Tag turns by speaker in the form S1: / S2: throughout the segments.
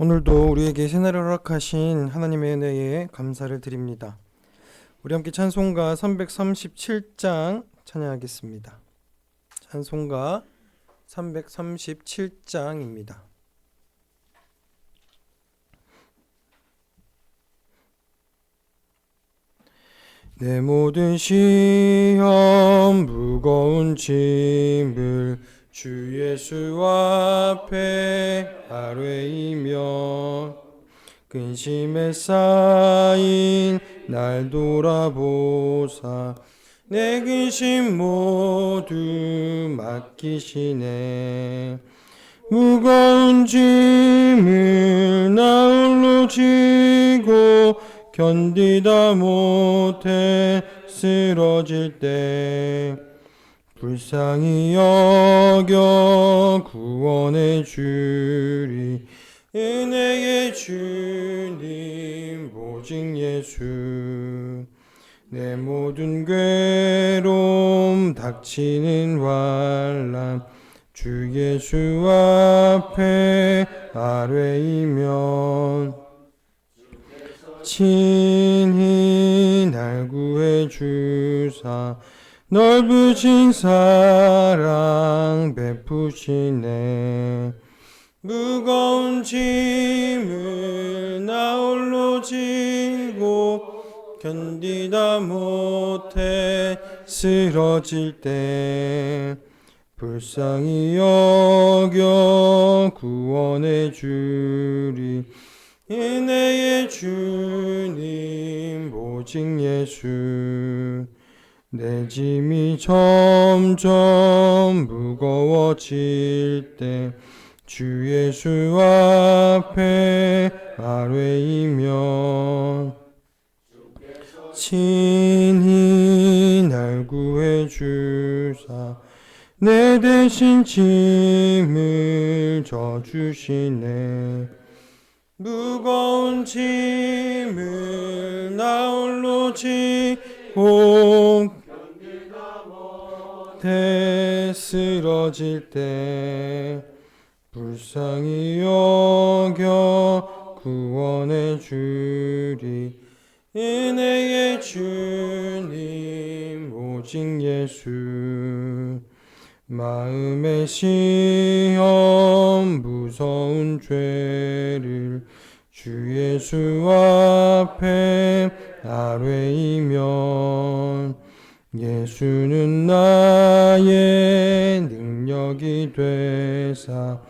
S1: 오늘도 우리에게 새날을 허락하신 하나님의 은혜에 감사를 드립니다. 우리 함께 찬송가 337장 찬양하겠습니다. 찬송가 337장입니다. 내 모든 시험 무거운 짐을 주 예수 앞에 아뢰이며 근심에 쌓인 날 돌아보사 내 근심 모두 맡기시네. 무거운 짐을 나 홀로 지고 견디다 못해 쓰러질 때 불쌍히 여겨 구원해 주리. 은혜의 주님 오직 예수. 내 모든 괴로움 닥치는 환난 주 예수 앞에 아뢰이면 친히 날 구해 주사 넓으신 사랑 베푸시네. 무거운 짐을 나 홀로 지고 견디다 못해 쓰러질 때 불쌍히 여겨 구원해 주리. 은혜의 주님 오직 예수. 내 짐이 점점 무거워질 때 주 예수 앞에 아뢰이면 친히 날 구해 주사 내 대신 짐을 져주시네. 무거운 짐을 나 홀로 지고 대 쓰러질 때 불쌍히 여겨 구원해 주리. 은혜의 주님 오직 예수. 마음의 시험 무서운 죄를 주 예수 앞에 아뢰이면 예수는 나의 능력이 되사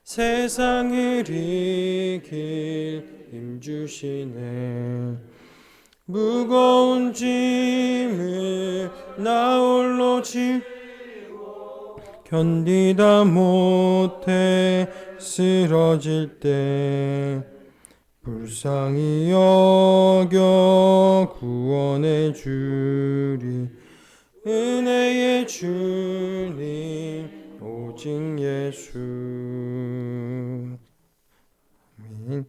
S1: 세상을 이길 힘주시네. 무거운 짐을 나 홀로 지고 견디다 못해 쓰러질 때 불쌍히 여겨 구원해 주리. 은혜의 주님 오직 예수. 아멘.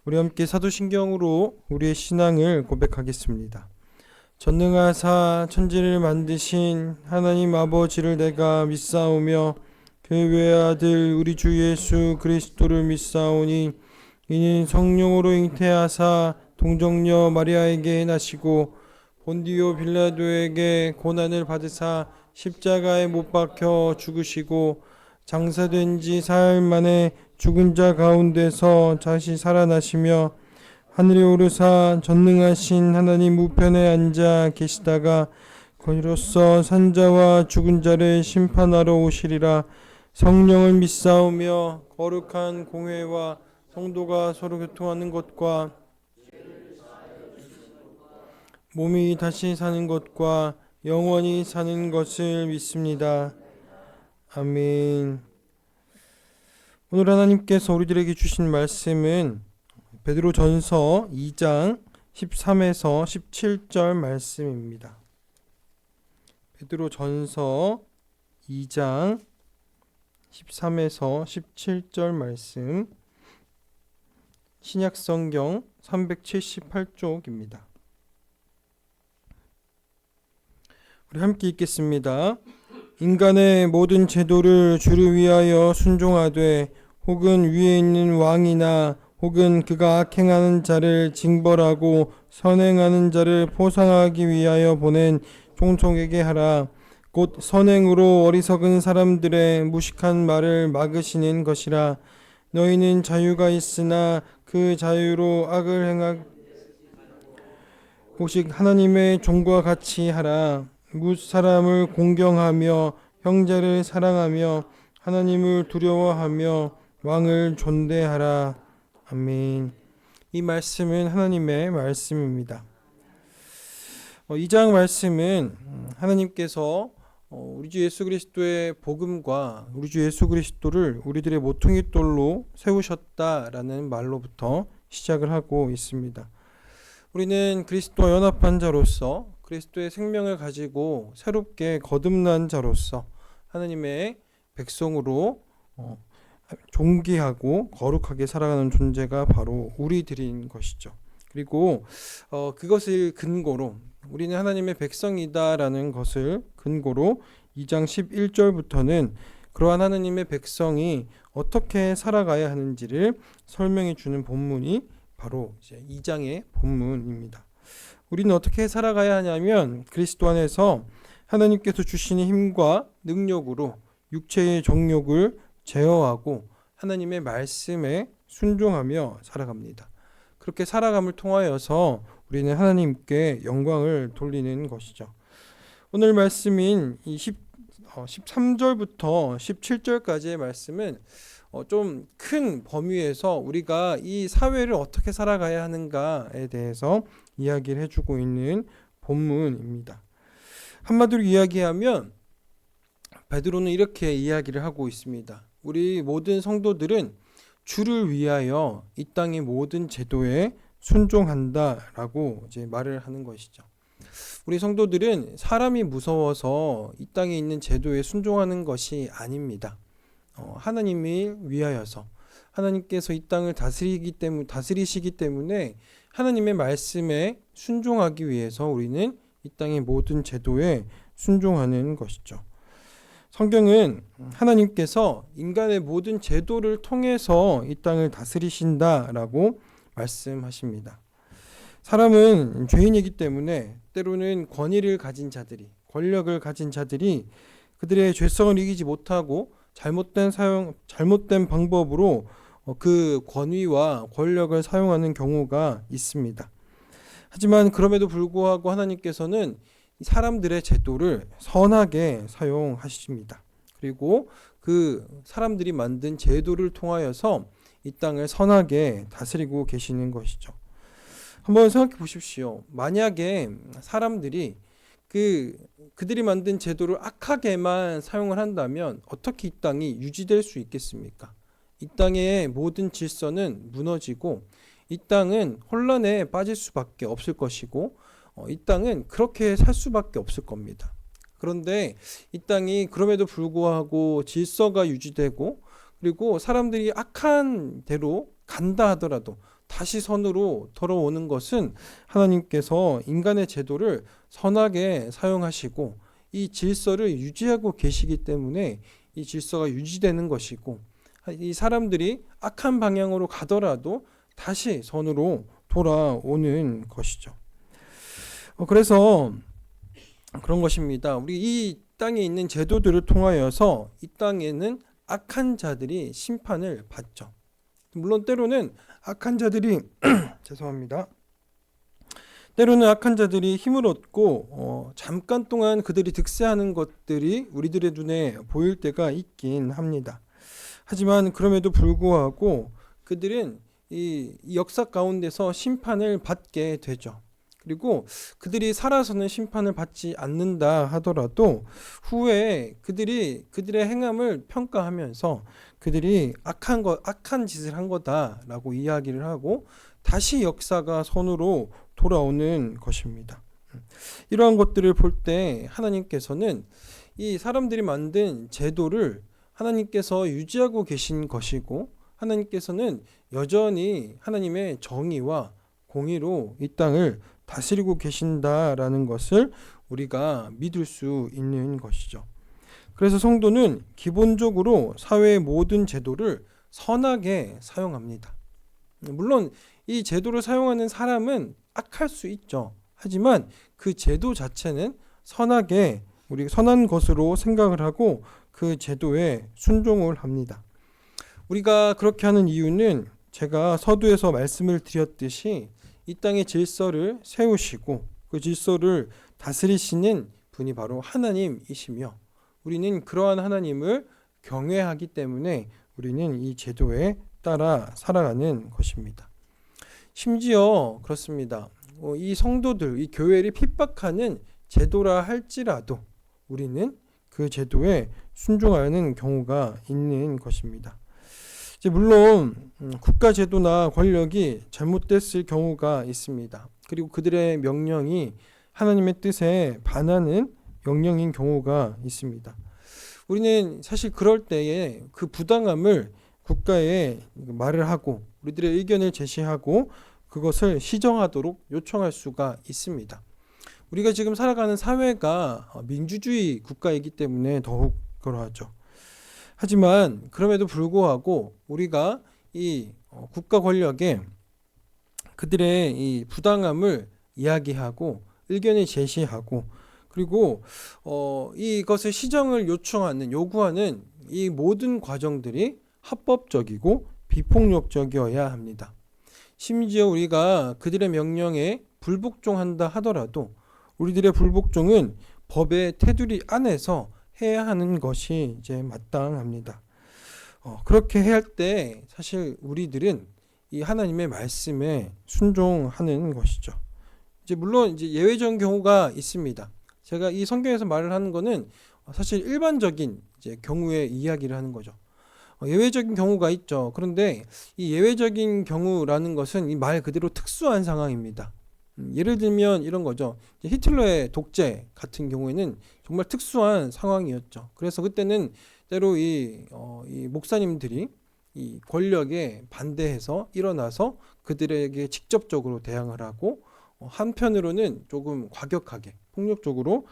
S1: 우리 함께 사도신경으로 우리의 신앙을 고백하겠습니다. 전능하사 천지를 만드신 하나님 아버지를 내가 믿사오며 그 외아들 우리 주 예수 그리스도를 믿사오니 이는 성령으로 잉태하사 동정녀 마리아에게 나시고 본디오 빌라도에게 고난을 받으사 십자가에 못 박혀 죽으시고 장사된 지 사흘 만에 죽은 자 가운데서 다시 살아나시며 하늘에 오르사 전능하신 하나님 우편에 앉아 계시다가 거기로서 산자와 죽은 자를 심판하러 오시리라. 성령을 믿사오며 거룩한 공회와 성도가 서로 교통하는 것과 몸이 다시 사는 것과 영원히 사는 것을 믿습니다. 아멘. 오늘 하나님께서 우리들에게 주신 말씀은 베드로전서 2장 13에서 17절 말씀입니다. 베드로전서 2장 13에서 17절 말씀, 신약성경 378쪽입니다. 우리 함께 읽겠습니다. 인간의 모든 제도를 주를 위하여 순종하되 혹은 위에 있는 왕이나 혹은 그가 악행하는 자를 징벌하고 선행하는 자를 포상하기 위하여 보낸 총독에게 하라. 곧 선행으로 어리석은 사람들의 무식한 말을 막으시는 것이라. 너희는 자유가 있으나 그 자유로 악을 행하 오직 하나님의 종과 같이 하라. 뭇 사람을 공경하며 형제를 사랑하며 하나님을 두려워하며 왕을 존대하라. 아멘. 이 말씀은 하나님의 말씀입니다. 2장 말씀은 하나님께서 우리 주 예수 그리스도의 복음과 우리 주 예수 그리스도를 우리들의 모퉁이 돌로 세우셨다라는 말로부터 시작을 하고 있습니다. 우리는 그리스도와 연합한 자로서 그리스도의 생명을 가지고 새롭게 거듭난 자로서 하나님의 백성으로 존귀하고 거룩하게 살아가는 존재가 바로 우리들인 것이죠. 그리고 그것을 근거로 우리는 하나님의 백성이다라는 것을 근거로 2장 11절부터는 그러한 하나님의 백성이 어떻게 살아가야 하는지를 설명해 주는 본문이 바로 이제 2장의 본문입니다. 우리는 어떻게 살아가야 하냐면 그리스도 안에서 하나님께서 주시는 힘과 능력으로 육체의 정욕을 제어하고 하나님의 말씀에 순종하며 살아갑니다. 그렇게 살아감을 통하여서 우리는 하나님께 영광을 돌리는 것이죠. 오늘 말씀인 이 13절부터 17절까지의 말씀은 좀 큰 범위에서 우리가 이 사회를 어떻게 살아가야 하는가에 대해서 이야기를 해주고 있는 본문입니다. 한마디로 이야기하면 베드로는 이렇게 이야기를 하고 있습니다. 우리 모든 성도들은 주를 위하여 이 땅의 모든 제도에 순종한다라고 이제 말을 하는 것이죠. 우리 성도들은 사람이 무서워서 이 땅에 있는 제도에 순종하는 것이 아닙니다. 하나님이 위하여서 하나님께서 이 땅을 다스리시기 때문에 하나님의 말씀에 순종하기 위해서 우리는 이 땅의 모든 제도에 순종하는 것이죠. 성경은 하나님께서 인간의 모든 제도를 통해서 이 땅을 다스리신다라고 말씀하십니다. 사람은 죄인이기 때문에 때로는 권위를 가진 자들이, 권력을 가진 자들이 그들의 죄성을 이기지 못하고 잘못된 방법으로 그 권위와 권력을 사용하는 경우가 있습니다. 하지만 그럼에도 불구하고 하나님께서는 사람들의 제도를 선하게 사용하십니다. 그리고 그 사람들이 만든 제도를 통하여서 이 땅을 선하게 다스리고 계시는 것이죠. 한번 생각해 보십시오. 만약에 사람들이 그들이 만든 제도를 악하게만 사용을 한다면 어떻게 이 땅이 유지될 수 있겠습니까? 이 땅의 모든 질서는 무너지고 이 땅은 혼란에 빠질 수밖에 없을 것이고 이 땅은 그렇게 살 수밖에 없을 겁니다. 그런데 이 땅이 그럼에도 불구하고 질서가 유지되고 그리고 사람들이 악한 대로 간다 하더라도 다시 선으로 돌아오는 것은 하나님께서 인간의 제도를 선하게 사용하시고 이 질서를 유지하고 계시기 때문에 이 질서가 유지되는 것이고 이 사람들이 악한 방향으로 가더라도 다시 선으로 돌아오는 것이죠. 그래서 그런 것입니다. 우리 이 땅에 있는 제도들을 통하여서 이 땅에는 악한 자들이 심판을 받죠. 물론 때로는 악한 자들이 죄송합니다. 때로는 악한 자들이 힘을 얻고 잠깐 동안 그들이 득세하는 것들이 우리들의 눈에 보일 때가 있긴 합니다. 하지만 그럼에도 불구하고 그들은 이 역사 가운데서 심판을 받게 되죠. 그리고 그들이 살아서는 심판을 받지 않는다 하더라도 후에 그들의 행함을 평가하면서 그들이 악한 짓을 한 거다라고 이야기를 하고 다시 역사가 선으로 돌아오는 것입니다. 이러한 것들을 볼 때 하나님께서는 이 사람들이 만든 제도를 하나님께서 유지하고 계신 것이고 하나님께서는 여전히 하나님의 정의와 공의로 이 땅을 다스리고 계신다라는 것을 우리가 믿을 수 있는 것이죠. 그래서 성도는 기본적으로 사회의 모든 제도를 선하게 사용합니다. 물론 이 제도를 사용하는 사람은 악할 수 있죠. 하지만 그 제도 자체는 선하게 우리 선한 것으로 생각을 하고 그 제도에 순종을 합니다. 우리가 그렇게 하는 이유는 제가 서두에서 말씀을 드렸듯이 이 땅의 질서를 세우시고 그 질서를 다스리시는 분이 바로 하나님이시며 우리는 그러한 하나님을 경외하기 때문에 우리는 이 제도에 따라 살아가는 것입니다. 심지어 그렇습니다. 이 성도들, 이 교회를 핍박하는 제도라 할지라도 우리는 그 제도에 순종하는 경우가 있는 것입니다. 이제 물론 국가 제도나 권력이 잘못됐을 경우가 있습니다. 그리고 그들의 명령이 하나님의 뜻에 반하는 명령인 경우가 있습니다. 우리는 사실 그럴 때에 그 부당함을 국가에 말을 하고 우리들의 의견을 제시하고 그것을 시정하도록 요청할 수가 있습니다. 우리가 지금 살아가는 사회가 민주주의 국가이기 때문에 더욱 그러하죠. 하지만 그럼에도 불구하고 우리가 이 국가 권력에 그들의 이 부당함을 이야기하고 의견을 제시하고 그리고 이것을 시정을 요구하는 이 모든 과정들이 합법적이고 비폭력적이어야 합니다. 심지어 우리가 그들의 명령에 불복종한다 하더라도 우리들의 불복종은 법의 테두리 안에서 해야 하는 것이 이제 마땅합니다. 그렇게 해야 할 때 사실 우리들은 이 하나님의 말씀에 순종하는 것이죠. 이제 물론 이제 예외적인 경우가 있습니다. 제가 이 성경에서 말을 하는 거는 사실 일반적인 이제 경우의 이야기를 하는 거죠. 예외적인 경우가 있죠. 그런데 이 예외적인 경우라는 것은 이 말 그대로 특수한 상황입니다. 예를 들면 이런 거죠. 히틀러의 독재 같은 경우에는 정말 특수한 상황이었죠. 그래서 그때는 때로 이 목사님들이 이 권력에 반대해서 일어나서 그들에게 직접적으로 대항을 하고 한편으로는 조금 과격하게 폭력적으로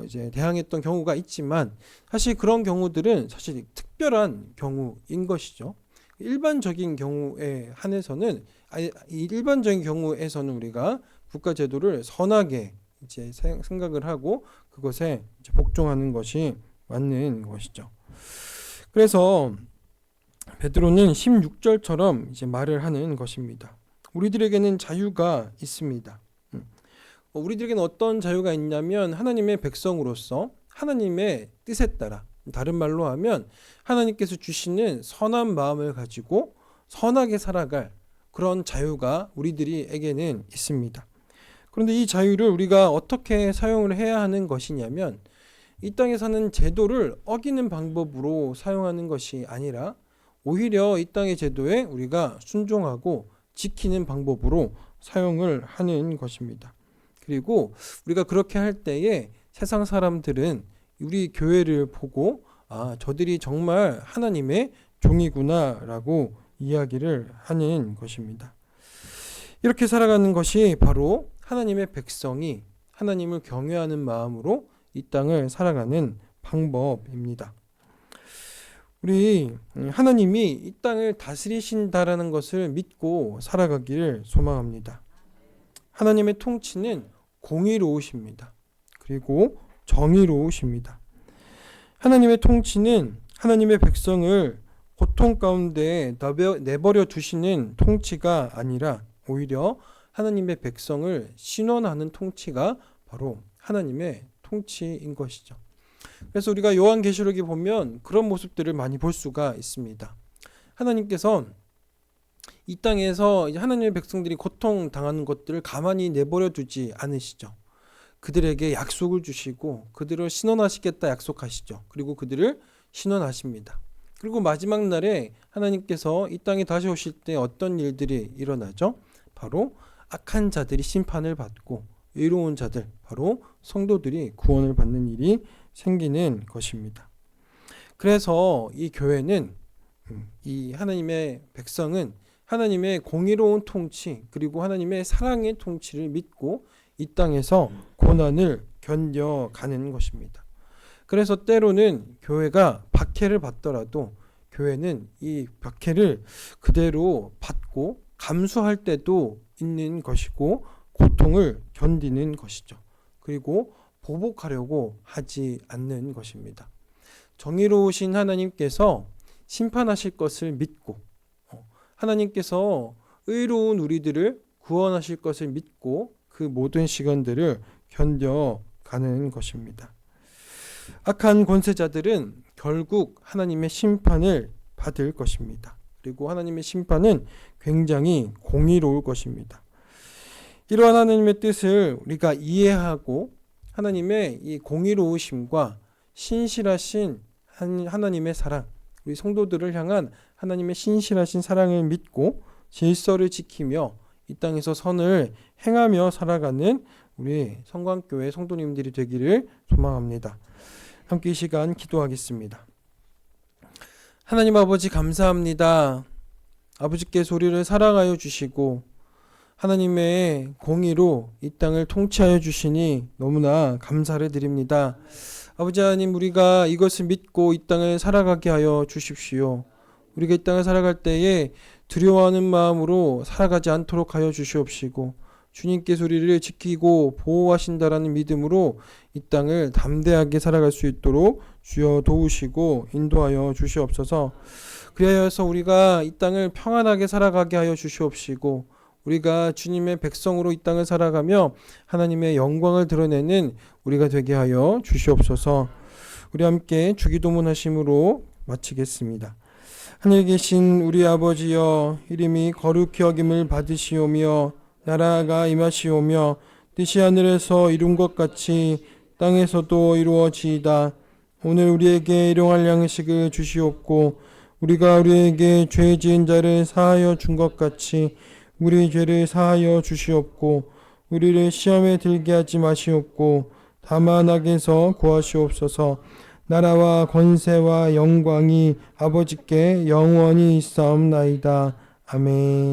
S1: 이제 대항했던 경우가 있지만 사실 그런 경우들은 사실 특별한 경우인 것이죠. 일반적인 경우에 한해서는 일반적인 경우에서는 우리가 국가 제도를 선하게 이제 생각을 하고 그것에 이제 복종하는 것이 맞는 것이죠. 그래서 베드로는 16절처럼 이제 말을 하는 것입니다. 우리들에게는 자유가 있습니다. 우리들에게는 어떤 자유가 있냐면 하나님의 백성으로서 하나님의 뜻에 따라 다른 말로 하면 하나님께서 주시는 선한 마음을 가지고 선하게 살아갈 그런 자유가 우리들에게는 있습니다. 그런데 이 자유를 우리가 어떻게 사용을 해야 하는 것이냐면 이 땅에 사는 제도를 어기는 방법으로 사용하는 것이 아니라 오히려 이 땅의 제도에 우리가 순종하고 지키는 방법으로 사용을 하는 것입니다. 그리고 우리가 그렇게 할 때에 세상 사람들은 우리 교회를 보고 저들이 정말 하나님의 종이구나라고 이야기를 하는 것입니다. 이렇게 살아가는 것이 바로 하나님의 백성이 하나님을 경외하는 마음으로 이 땅을 살아가는 방법입니다. 우리 하나님이 이 땅을 다스리신다라는 것을 믿고 살아가기를 소망합니다. 하나님의 통치는 공의로우십니다. 그리고 정의로우십니다. 하나님의 통치는 하나님의 백성을 고통 가운데 내버려 두시는 통치가 아니라 오히려 하나님의 백성을 신원하는 통치가 바로 하나님의 통치인 것이죠. 그래서 우리가 요한계시록에 보면 그런 모습들을 많이 볼 수가 있습니다. 하나님께서 이 땅에서 하나님의 백성들이 고통당하는 것들을 가만히 내버려 두지 않으시죠. 그들에게 약속을 주시고 그들을 신원하시겠다 약속하시죠. 그리고 그들을 신원하십니다. 그리고 마지막 날에 하나님께서 이 땅에 다시 오실 때 어떤 일들이 일어나죠? 바로 악한 자들이 심판을 받고 의로운 자들, 바로 성도들이 구원을 받는 일이 생기는 것입니다. 그래서 이 교회는 이 하나님의 백성은 하나님의 공의로운 통치 그리고 하나님의 사랑의 통치를 믿고 이 땅에서 고난을 견뎌가는 것입니다. 그래서 때로는 교회가 박해를 받더라도 교회는 이 박해를 그대로 받고 감수할 때도 있는 것이고 고통을 견디는 것이죠. 그리고 보복하려고 하지 않는 것입니다. 정의로우신 하나님께서 심판하실 것을 믿고 하나님께서 의로운 우리들을 구원하실 것을 믿고 그 모든 시간들을 견뎌가는 것입니다. 악한 권세자들은 결국 하나님의 심판을 받을 것입니다. 그리고 하나님의 심판은 굉장히 공의로울 것입니다. 이러한 하나님의 뜻을 우리가 이해하고 하나님의 이 공의로우심과 신실하신 하나님의 사랑, 우리 성도들을 향한 하나님의 신실하신 사랑을 믿고 질서를 지키며 이 땅에서 선을 행하며 살아가는 우리 성광교회 성도님들이 되기를 소망합니다. 함께 이 시간 기도하겠습니다. 하나님 아버지 감사합니다. 아버지께서 우리를 사랑하여 주시고 하나님의 공의로 이 땅을 통치하여 주시니 너무나 감사를 드립니다. 아버지 하나님, 우리가 이것을 믿고 이 땅을 살아가게 하여 주십시오. 우리가 이 땅을 살아갈 때에 두려워하는 마음으로 살아가지 않도록 하여 주시옵시고 주님께서 우리를 지키고 보호하신다라는 믿음으로 이 땅을 담대하게 살아갈 수 있도록 주여 도우시고 인도하여 주시옵소서. 그리하여서 우리가 이 땅을 평안하게 살아가게 하여 주시옵시고 우리가 주님의 백성으로 이 땅을 살아가며 하나님의 영광을 드러내는 우리가 되게 하여 주시옵소서. 우리 함께 주기도문 하심으로 마치겠습니다. 하늘에 계신 우리 아버지여, 이름이 거룩히 여김을 받으시오며 나라가 임하시오며 뜻이 하늘에서 이룬 것 같이 땅에서도 이루어지이다. 오늘 우리에게 일용할 양식을 주시옵고 우리가 우리에게 죄 지은 자를 사하여 준 것 같이 우리 죄를 사하여 주시옵고 우리를 시험에 들게 하지 마시옵고 다만 악에서 구하시옵소서. 나라와 권세와 영광이 아버지께 영원히 있사옵나이다. 아멘.